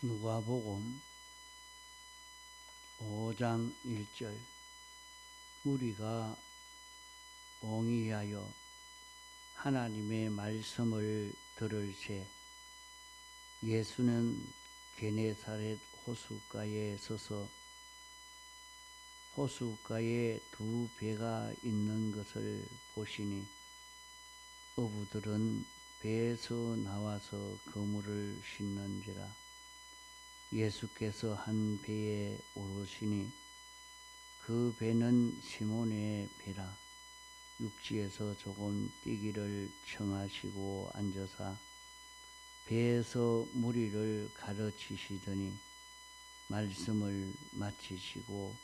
누가복음 5장 1절. 우리가 옹이하여 하나님의 말씀을 들을새 예수는 게네사렛 호숫가에 서서 호숫가에 두 배가 있는 것을 보시니 어부들은 배에서 나와서 그물을 싣는지라. 예수께서 한 배에 오르시니 그 배는 시몬의 배라. 육지에서 조금 뛰기를 청하시고 앉아서 배에서 무리를 가르치시더니 말씀을 마치시고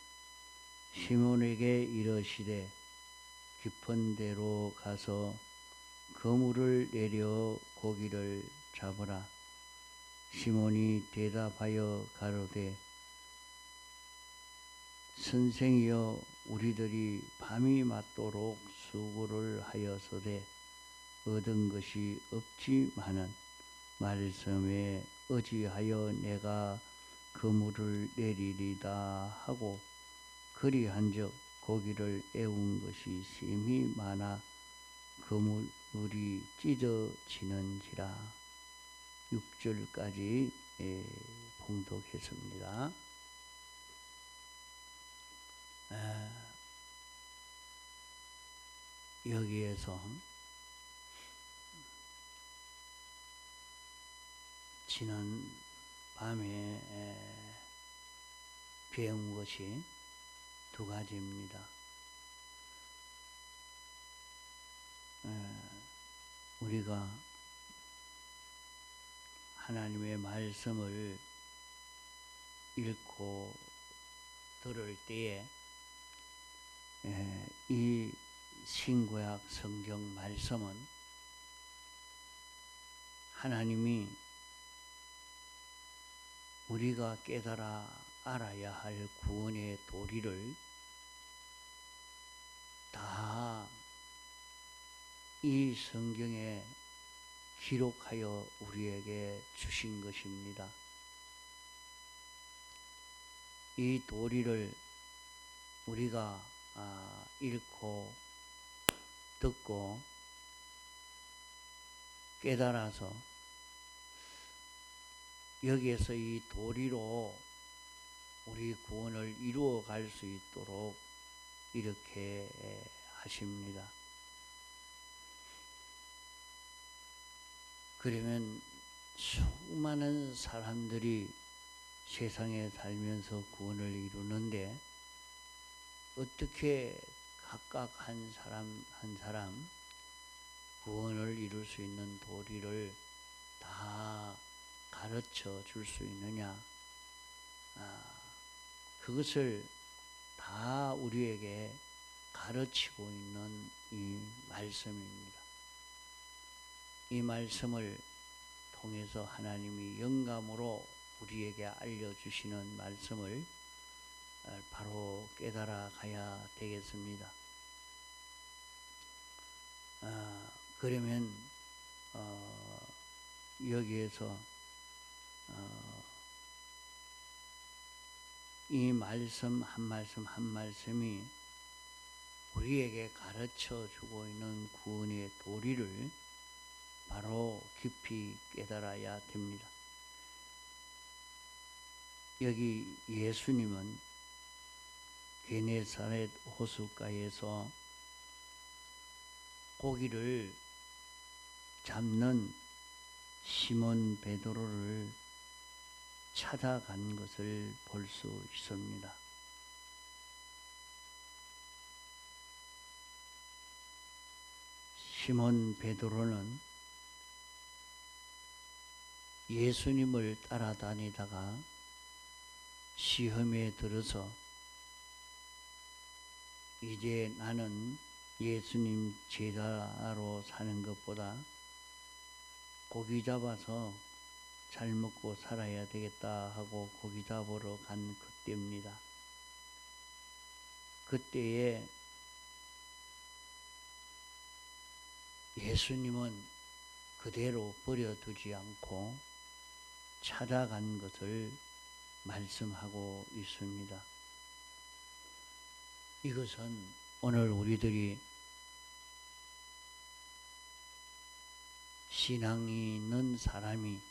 시몬에게 이르시되 깊은 데로 가서 그물을 내려 고기를 잡으라. 시몬이 대답하여 가로되 선생이여, 우리들이 밤이 맞도록 수고를 하여서되 얻은 것이 없지만은 말씀에 의지하여 내가 그물을 내리리다 하고 그리한즉 고기를 애운 것이 심히 많아 그물이 찢어지는지라. 6절까지 봉독했습니다. 여기에서 지난 밤에 배운 것이 두 가지입니다. 우리가 하나님의 말씀을 읽고 들을 때에 이 신구약 성경 말씀은 하나님이 우리가 깨달아 알아야 할 구원의 도리를 다 이 성경에 기록하여 우리에게 주신 것입니다. 이 도리를 우리가 읽고 듣고 깨달아서 여기에서 이 도리로 우리 구원을 이루어 갈 수 있도록 이렇게 하십니다. 그러면 수많은 사람들이 세상에 살면서 구원을 이루는데 어떻게 각각 한 사람 한 사람 구원을 이룰 수 있는 도리를 다 가르쳐 줄 수 있느냐? 그것을 다 우리에게 가르치고 있는 이 말씀입니다. 이 말씀을 통해서 하나님이 영감으로 우리에게 알려주시는 말씀을 바로 깨달아 가야 되겠습니다. 그러면 여기에서 이 말씀 한 말씀 한 말씀이 우리에게 가르쳐 주고 있는 구원의 도리를 바로 깊이 깨달아야 됩니다. 여기 예수님은 게네사렛 호숫가에서 고기를 잡는 시몬 베드로를 찾아간 것을 볼 수 있습니다. 시몬 베드로는 예수님을 따라다니다가 시험에 들어서 이제 나는 예수님 제자로 사는 것보다 고기 잡아서 잘 먹고 살아야 되겠다 하고 고기 잡으러 간 그때입니다. 그때에 예수님은 그대로 버려두지 않고 찾아간 것을 말씀하고 있습니다. 이것은 오늘 우리들이 신앙이 있는 사람이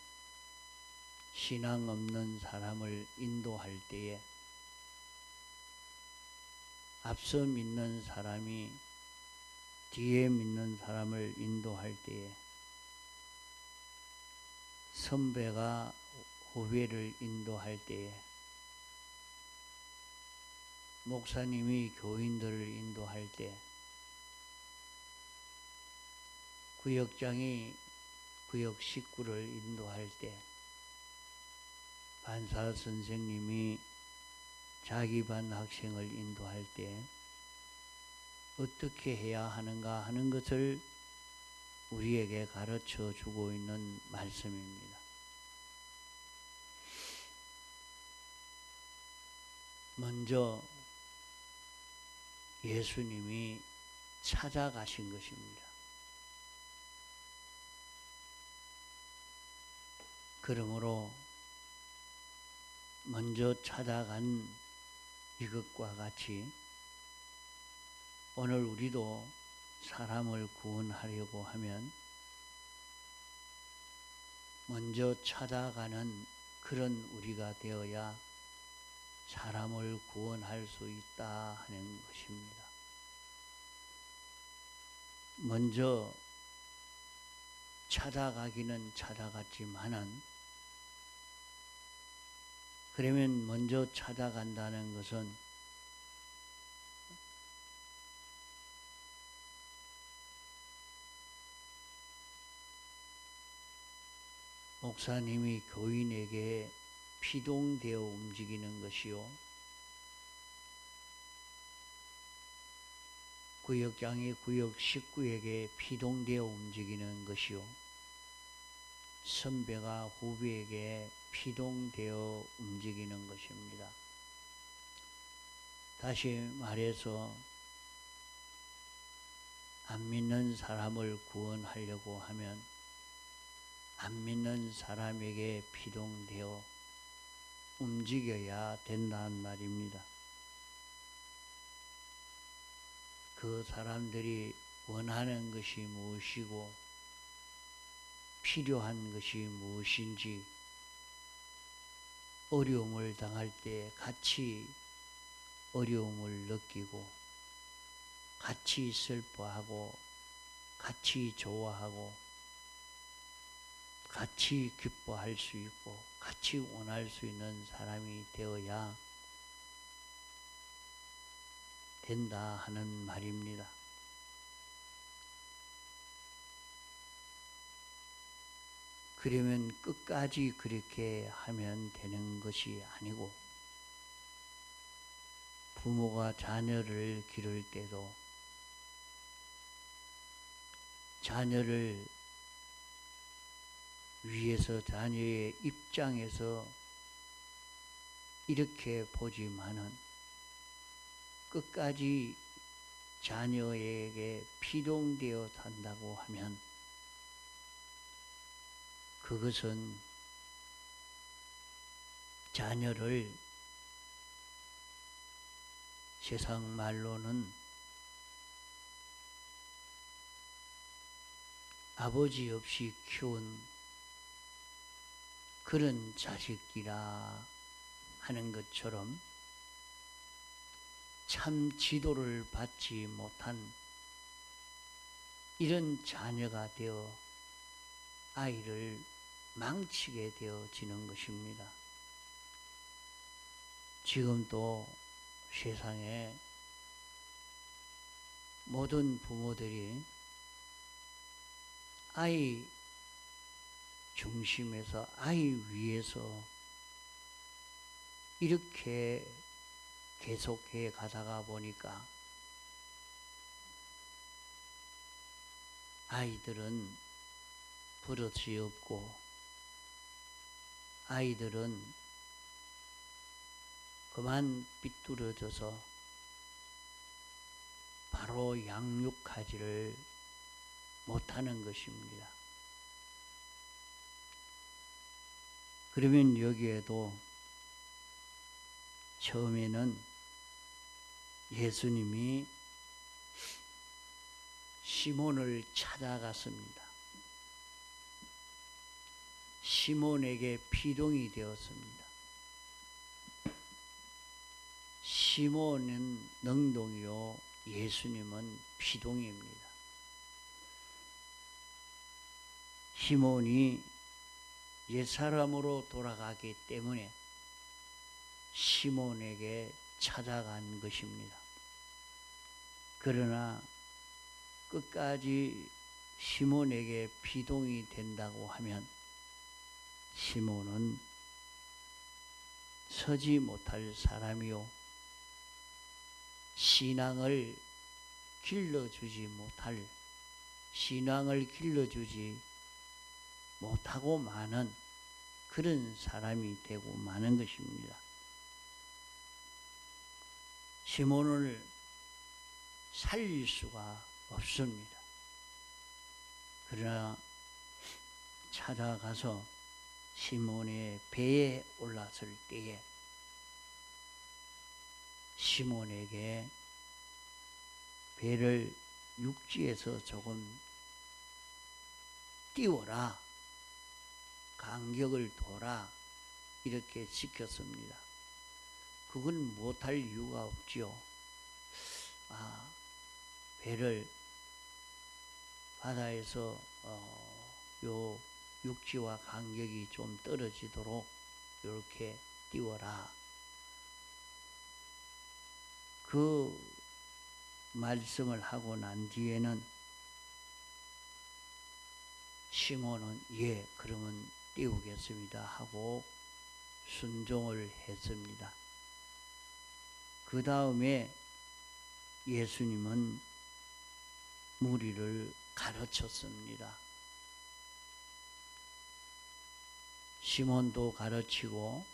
신앙 없는 사람을 인도할 때에 앞서 믿는 사람이 뒤에 믿는 사람을 인도할 때에 선배가 후배를 인도할 때에 목사님이 교인들을 인도할 때 구역장이 구역 식구를 인도할 때 반사 선생님이 자기 반 학생을 인도할 때 어떻게 해야 하는가 하는 것을 우리에게 가르쳐 주고 있는 말씀입니다. 먼저 예수님이 찾아가신 것입니다. 그러므로 먼저 찾아간 이것과 같이 오늘 우리도 사람을 구원하려고 하면 먼저 찾아가는 그런 우리가 되어야 사람을 구원할 수 있다 하는 것입니다. 먼저 찾아가기는 찾아갔지만은 그러면 먼저 찾아간다는 것은 목사님이 교인에게 피동되어 움직이는 것이요, 구역장이 구역 식구에게 피동되어 움직이는 것이요, 선배가 후배에게 피동되어 움직이는 것입니다. 다시 말해서 안 믿는 사람을 구원하려고 하면 안 믿는 사람에게 피동되어 움직여야 된다는 말입니다. 그 사람들이 원하는 것이 무엇이고 필요한 것이 무엇인지 어려움을 당할 때 같이 어려움을 느끼고 같이 슬퍼하고 같이 좋아하고 같이 기뻐할 수 있고 같이 원할 수 있는 사람이 되어야 된다 하는 말입니다. 그러면 끝까지 그렇게 하면 되는 것이 아니고 부모가 자녀를 기를 때도 자녀를 위해서 자녀의 입장에서 이렇게 보지만은 끝까지 자녀에게 피동되어 산다고 하면 그것은 자녀를 세상 말로는 아버지 없이 키운 그런 자식이라 하는 것처럼 참 지도를 받지 못한 이런 자녀가 되어 아이를 망치게 되어지는 것입니다. 지금도 세상에 모든 부모들이 아이 중심에서 아이 위해서 이렇게 계속해 가다가 보니까 아이들은 버릇이 없고 아이들은 그만 삐뚤어져서 바로 양육하지를 못하는 것입니다. 그러면 여기에도 처음에는 예수님이 시몬을 찾아갔습니다. 시몬에게 피동이 되었습니다. 시몬은 능동이요, 예수님은 피동입니다. 시몬이 옛사람으로 돌아가기 때문에 시몬에게 찾아간 것입니다. 그러나 끝까지 시몬에게 피동이 된다고 하면 시몬은 서지 못할 사람이요, 신앙을 길러주지 못하고 마는 그런 사람이 되고 마는 것입니다. 시몬을 살릴 수가 없습니다. 그러나 찾아가서 시몬의 배에 올랐을 때에 시몬에게 배를 육지에서 조금 띄워라, 간격을 둬라, 이렇게 시켰습니다. 그건 못할 이유가 없지요. 배를 바다에서 요 육지와 간격이 좀 떨어지도록 이렇게 띄워라. 그 말씀을 하고 난 뒤에는 시몬은 예, 그러면 띄우겠습니다 하고 순종을 했습니다. 그 다음에 예수님은 무리를 가르쳤습니다. 시몬도 가르치고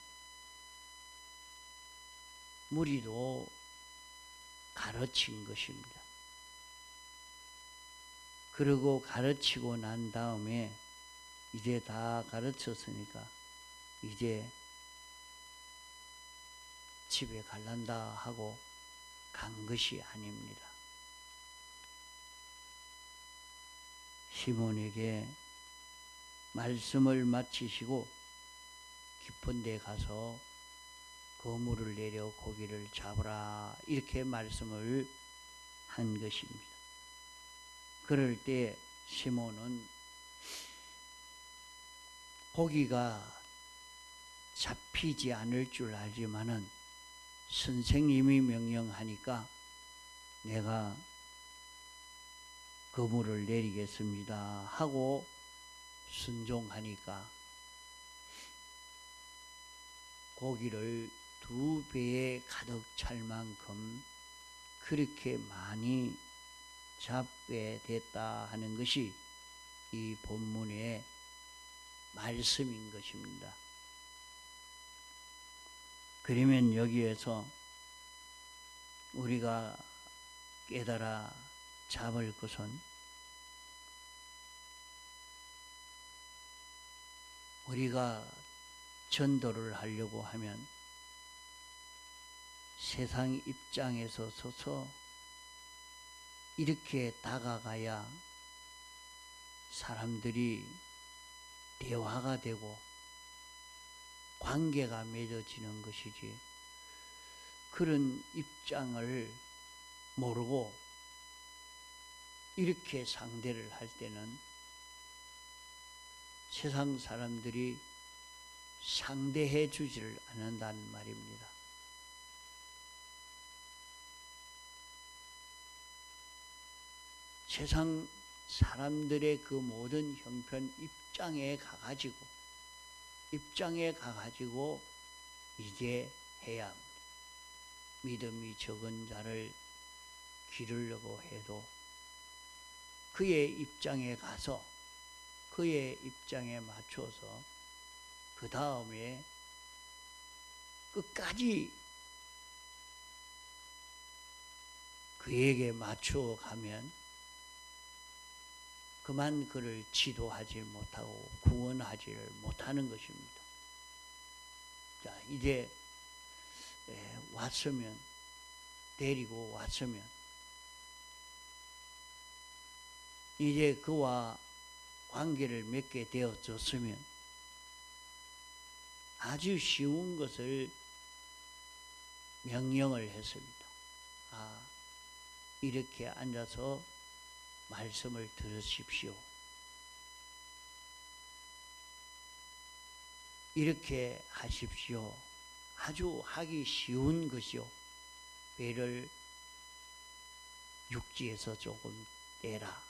무리도 가르친 것입니다. 그리고 가르치고 난 다음에 이제 다 가르쳤으니까 이제 집에 갈란다 하고 간 것이 아닙니다. 시몬에게 말씀을 마치시고 깊은 데 가서 그물을 내려 고기를 잡으라, 이렇게 말씀을 한 것입니다. 그럴 때 시몬은 고기가 잡히지 않을 줄 알지만은 선생님이 명령하니까 내가 그물을 내리겠습니다 하고 순종하니까 고기를 2배에 가득 찰 만큼 그렇게 많이 잡게 됐다 하는 것이 이 본문의 말씀인 것입니다. 그러면 여기에서 우리가 깨달아 잡을 것은 우리가 전도를 하려고 하면 세상 입장에서 서서 이렇게 다가가야 사람들이 대화가 되고 관계가 맺어지는 것이지, 그런 입장을 모르고 이렇게 상대를 할 때는 세상 사람들이 상대해 주지를 않는다는 말입니다. 세상 사람들의 그 모든 형편 입장에 가가지고 이제 해야 합니다. 믿음이 적은 자를 기르려고 해도 그의 입장에 가서 그의 입장에 맞춰서 그 다음에 끝까지 그에게 맞추어 가면 그만 그를 지도하지 못하고 구원하지를 못하는 것입니다. 자, 이제 왔으면, 데리고 왔으면, 이제 그와 관계를 맺게 되어졌으면 아주 쉬운 것을 명령을 했습니다. 아, 이렇게 앉아서 말씀을 들으십시오. 이렇게 하십시오. 아주 하기 쉬운 것이요. 배를 육지에서 조금 떼라.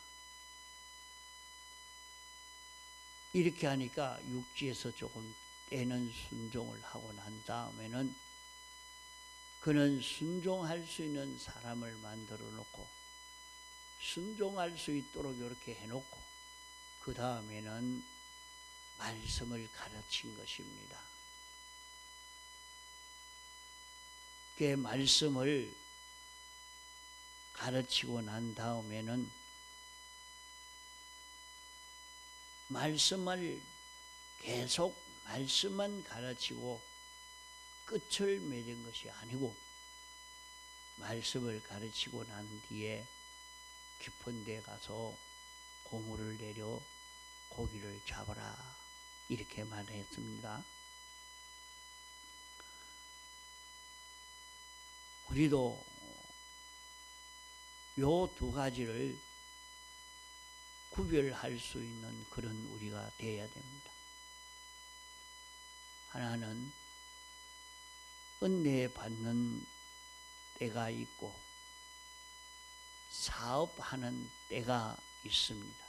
이렇게 하니까 육지에서 조금 떼는 순종을 하고 난 다음에는 그는 순종할 수 있는 사람을 만들어 놓고 순종할 수 있도록 이렇게 해놓고 그 다음에는 말씀을 가르친 것입니다. 그 말씀을 가르치고 난 다음에는 말씀을 계속 말씀만 가르치고 끝을 맺은 것이 아니고 말씀을 가르치고 난 뒤에 깊은 데 가서 고물을 내려 고기를 잡아라 이렇게 말했습니다. 우리도 요 두 가지를 구별할 수 있는 그런 우리가 되어야 됩니다. 하나는 은혜 받는 때가 있고 사업하는 때가 있습니다.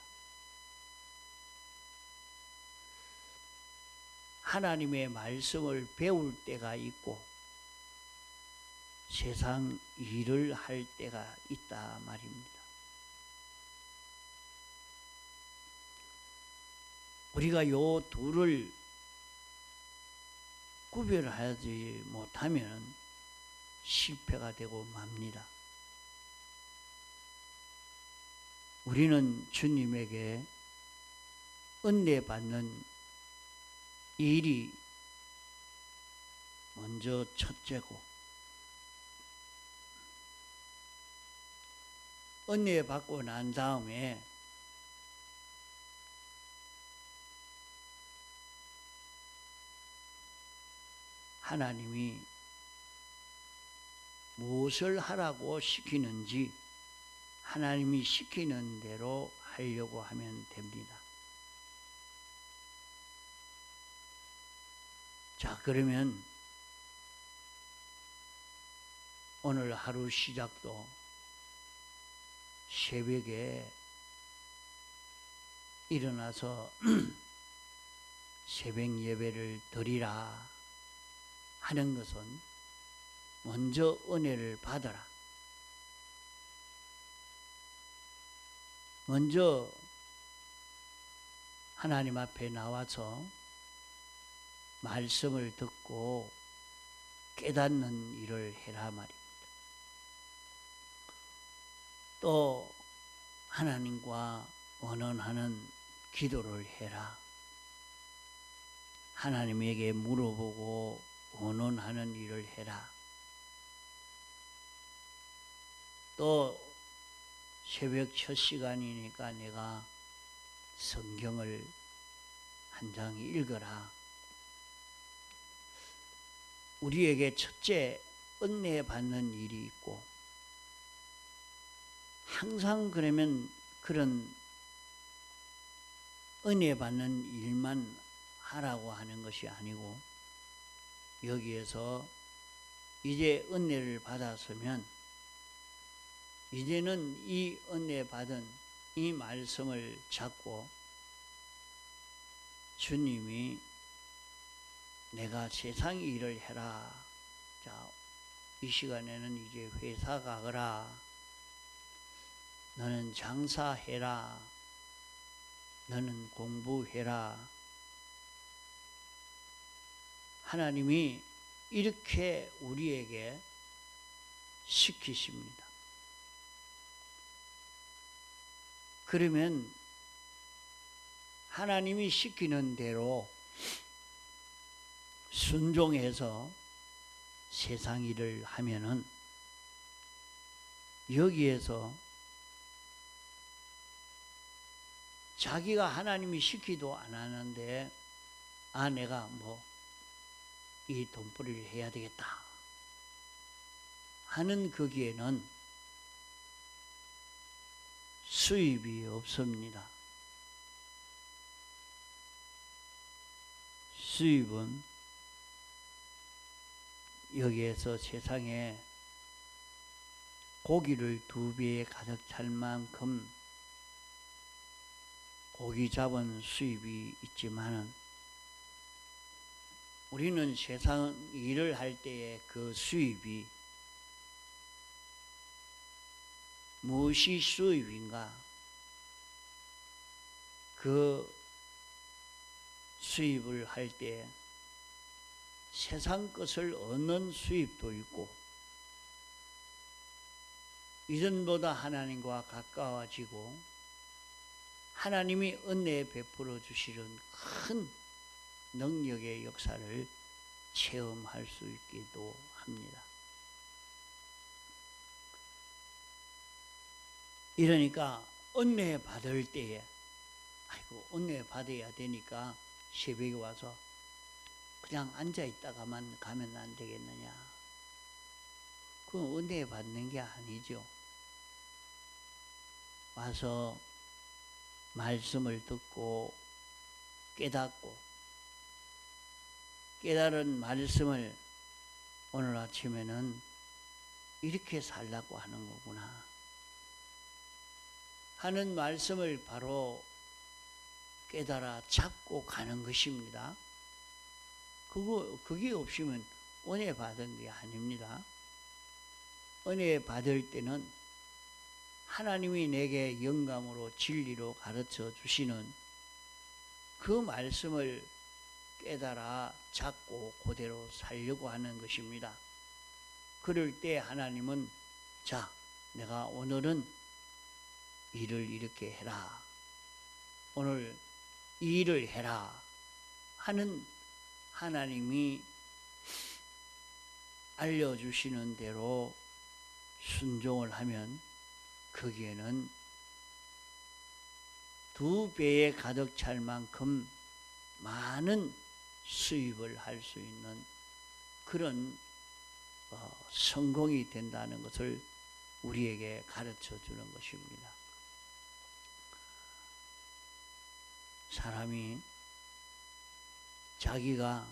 하나님의 말씀을 배울 때가 있고 세상 일을 할 때가 있다 말입니다. 우리가 요 둘을 구별하지 못하면 실패가 되고 맙니다. 우리는 주님에게 은혜 받는 일이 먼저 첫째고 은혜 받고 난 다음에 하나님이 무엇을 하라고 시키는지 하나님이 시키는 대로 하려고 하면 됩니다. 자, 그러면 오늘 하루 시작도 새벽에 일어나서 새벽 예배를 드리라 하는 것은 먼저 은혜를 받아라. 먼저 하나님 앞에 나와서 말씀을 듣고 깨닫는 일을 해라 말입니다. 또 하나님과 언언하는 기도를 해라. 하나님에게 물어보고 언언하는 일을 해라. 또 새벽 첫 시간이니까 내가 성경을 한 장 읽어라. 우리에게 첫째 은혜 받는 일이 있고 항상 그러면 그런 은혜 받는 일만 하라고 하는 것이 아니고 여기에서 이제 은혜를 받았으면 이제는 이 은혜 받은 이 말씀을 잡고 주님이 내가 세상 일을 해라. 자, 이 시간에는 이제 회사 가거라. 너는 장사해라. 너는 공부해라. 하나님이 이렇게 우리에게 시키십니다. 그러면 하나님이 시키는 대로 순종해서 세상 일을 하면은 여기에서 자기가 하나님이 시키도 안 하는데 내가 이 돈벌이를 해야 되겠다 하는 거기에는 수입이 없습니다. 수입은 여기에서 세상에 고기를 2배에 가득 찰 만큼 고기 잡은 수입이 있지만은 우리는 세상 일을 할 때에 그 수입이 무엇이 수입인가? 그 수입을 할 때 세상 것을 얻는 수입도 있고 이전보다 하나님과 가까워지고 하나님이 은혜 베풀어 주시는 큰 능력의 역사를 체험할 수 있기도 합니다. 이러니까 은혜 받을 때에 은혜 받아야 되니까 새벽에 와서 그냥 앉아 있다가만 가면 안 되겠느냐? 그건 은혜 받는 게 아니죠. 와서 말씀을 듣고 깨닫고 깨달은 말씀을 오늘 아침에는 이렇게 살라고 하는 거구나 하는 말씀을 바로 깨달아 잡고 가는 것입니다. 그게 없으면 은혜 받은 게 아닙니다. 은혜 받을 때는 하나님이 내게 영감으로 진리로 가르쳐 주시는 그 말씀을 깨달아 잡고 그대로 살려고 하는 것입니다. 그럴 때 하나님은 자, 내가 오늘은 일을 이렇게 해라. 오늘 이 일을 해라 하는 하나님이 알려주시는 대로 순종을 하면 거기에는 2배에 가득 찰 만큼 많은 수입을 할 수 있는 그런 성공이 된다는 것을 우리에게 가르쳐 주는 것입니다. 사람이 자기가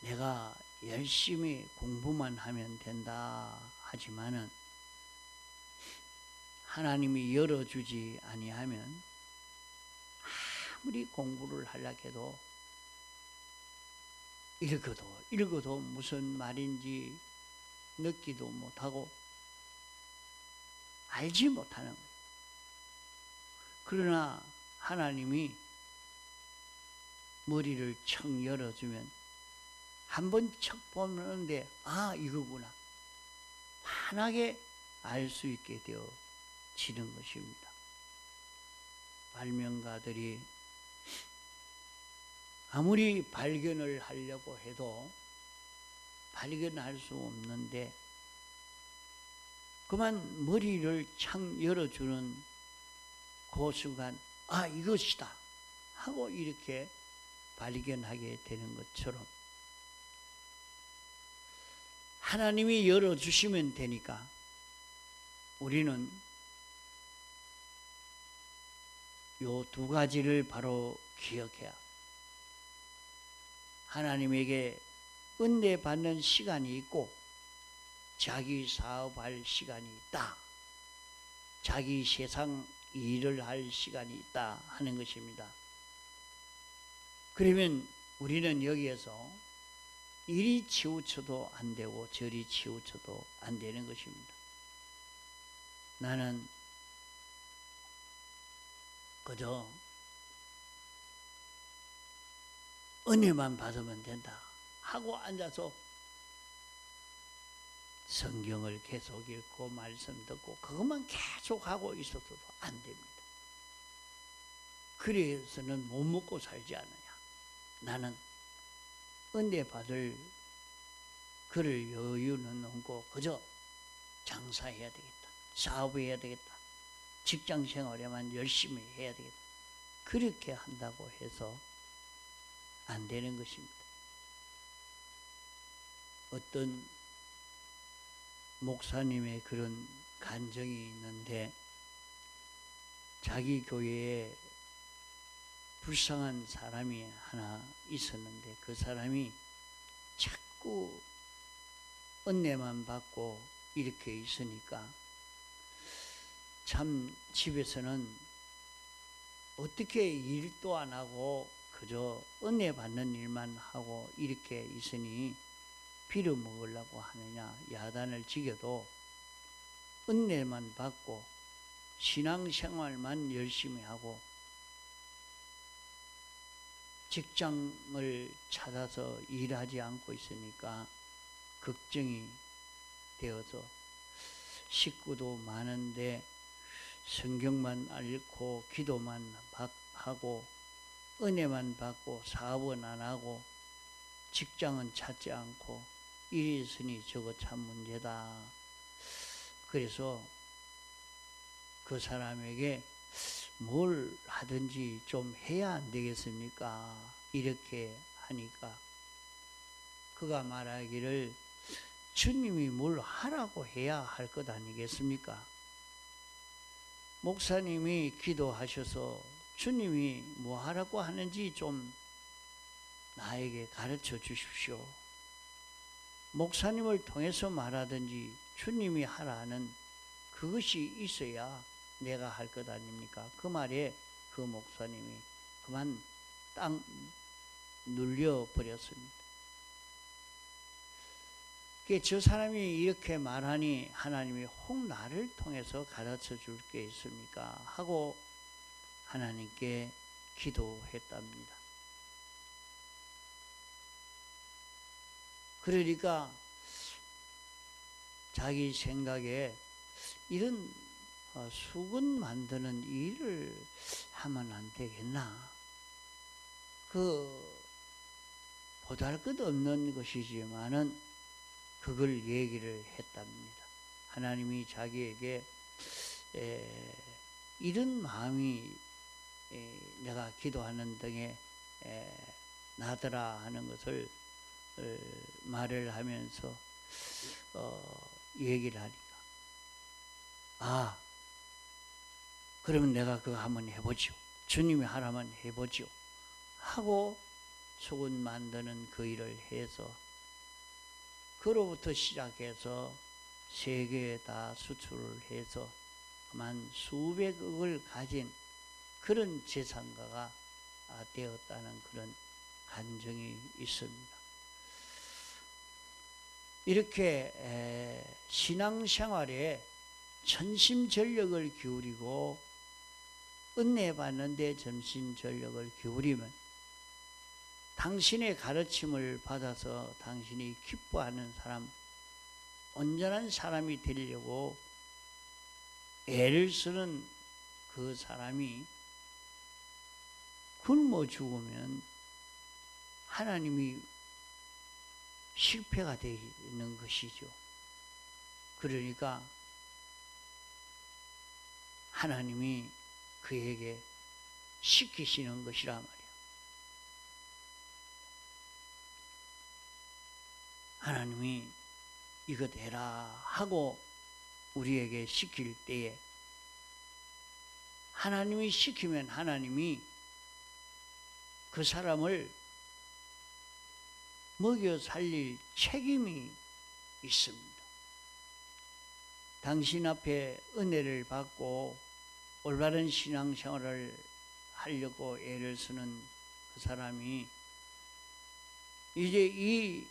내가 열심히 공부만 하면 된다 하지만은 하나님이 열어주지 아니하면 아무리 공부를 하려고 해도 읽어도 무슨 말인지 듣기도 못하고 알지 못하는 거예요. 그러나 하나님이 머리를 척 열어주면 한번 척 보는데 이거구나 환하게 알 수 있게 되어지는 것입니다. 발명가들이 아무리 발견을 하려고 해도 발견할 수 없는데 그만 머리를 착 열어주는 그 순간 이것이다 하고 이렇게 발견하게 되는 것처럼 하나님이 열어주시면 되니까 우리는 요 2가지를 바로 기억해야 하나님에게 은혜 받는 시간이 있고 자기 사업할 시간이 있다. 자기 세상 일을 할 시간이 있다 하는 것입니다. 그러면 우리는 여기에서 이리 치우쳐도 안 되고 저리 치우쳐도 안 되는 것입니다. 나는 그저 은혜만 받으면 된다 하고 앉아서 성경을 계속 읽고 말씀 듣고 그것만 계속 하고 있어도 안 됩니다. 그래서는 못 먹고 살지 않느냐. 나는 은혜 받을 그럴 여유는 없고 그저 장사해야 되겠다, 사업해야 되겠다, 직장 생활에만 열심히 해야 되겠다, 그렇게 한다고 해서 안 되는 것입니다. 어떤 목사님의 그런 간증이 있는데, 자기 교회에 불쌍한 사람이 하나 있었는데 그 사람이 자꾸 은혜만 받고 이렇게 있으니까 참 집에서는 어떻게 일도 안 하고 그저 은혜 받는 일만 하고 이렇게 있으니 빌어먹으려고 하느냐, 야단을 지겨도 은혜만 받고 신앙생활만 열심히 하고 직장을 찾아서 일하지 않고 있으니까 걱정이 되어서 식구도 많은데 성경만 읽고 기도만 하고 은혜만 받고 사업은 안 하고 직장은 찾지 않고 이리 있으니 저거 참 문제다. 그래서 그 사람에게 뭘 하든지 좀 해야 안 되겠습니까? 이렇게 하니까 그가 말하기를 주님이 뭘 하라고 해야 할 것 아니겠습니까? 목사님이 기도하셔서 주님이 뭐 하라고 하는지 좀 나에게 가르쳐 주십시오. 목사님을 통해서 말하든지 주님이 하라는 그것이 있어야 내가 할 것 아닙니까? 그 말에 그 목사님이 그만 딱 눌려버렸습니다. 저 사람이 이렇게 말하니 하나님이 혹 나를 통해서 가르쳐 줄 게 있습니까? 하고 하나님께 기도했답니다. 그러니까 자기 생각에 이런 수건 만드는 일을 하면 안 되겠나? 보잘것없는 것이지만은 그걸 얘기를 했답니다. 하나님이 자기에게 이런 마음이 내가 기도하는 등에 나더라 하는 것을 말을 하면서 얘기를 하니까 그러면 내가 그거 한번 해보죠. 주님이 하라면 해보죠. 하고 수건 만드는 그 일을 해서 그로부터 시작해서 세계에 다 수출을 해서 그만 수백억을 가진 그런 재산가가 되었다는 그런 간증이 있습니다. 이렇게 신앙생활에 전심전력을 기울이고 은혜 받는 데 전심전력을 기울이면 당신의 가르침을 받아서 당신이 기뻐하는 사람, 온전한 사람이 되려고 애를 쓰는 그 사람이 굶어 죽으면 하나님이 실패가 되는 것이죠. 그러니까 하나님이 그에게 시키시는 것이라 말이에요. 하나님이 이것 해라 하고 우리에게 시킬 때에 하나님이 시키면 하나님이 그 사람을 먹여 살릴 책임이 있습니다. 당신 앞에 은혜를 받고 올바른 신앙생활을 하려고 애를 쓰는 그 사람이 이제 이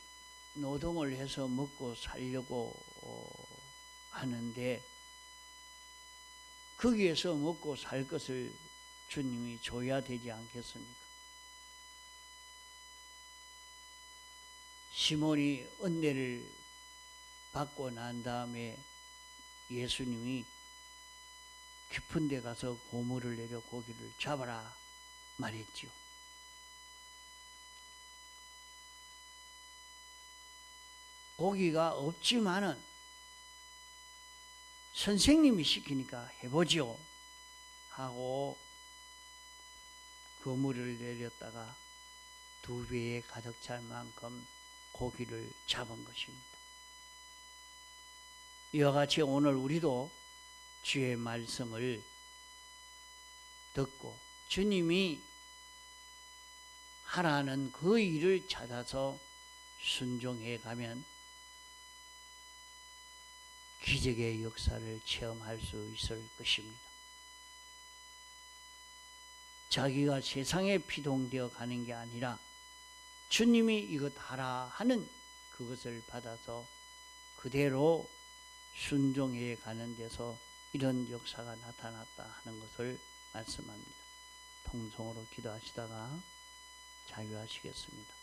노동을 해서 먹고 살려고 하는데 거기에서 먹고 살 것을 주님이 줘야 되지 않겠습니까? 시몬이 은혜를 받고 난 다음에 예수님이 깊은 데 가서 고물을 내려 고기를 잡아라 말했지요. 고기가 없지만은 선생님이 시키니까 해보지요 하고 그물을 내렸다가 2배에 가득 찰 만큼 고기를 잡은 것입니다. 이와 같이 오늘 우리도 주의 말씀을 듣고 주님이 하라는 그 일을 찾아서 순종해 가면 기적의 역사를 체험할 수 있을 것입니다. 자기가 세상에 피동되어 가는 게 아니라 주님이 이것 하라 하는 그것을 받아서 그대로 순종해 가는 데서 이런 역사가 나타났다 하는 것을 말씀합니다. 통성으로 기도하시다가 자유하시겠습니다.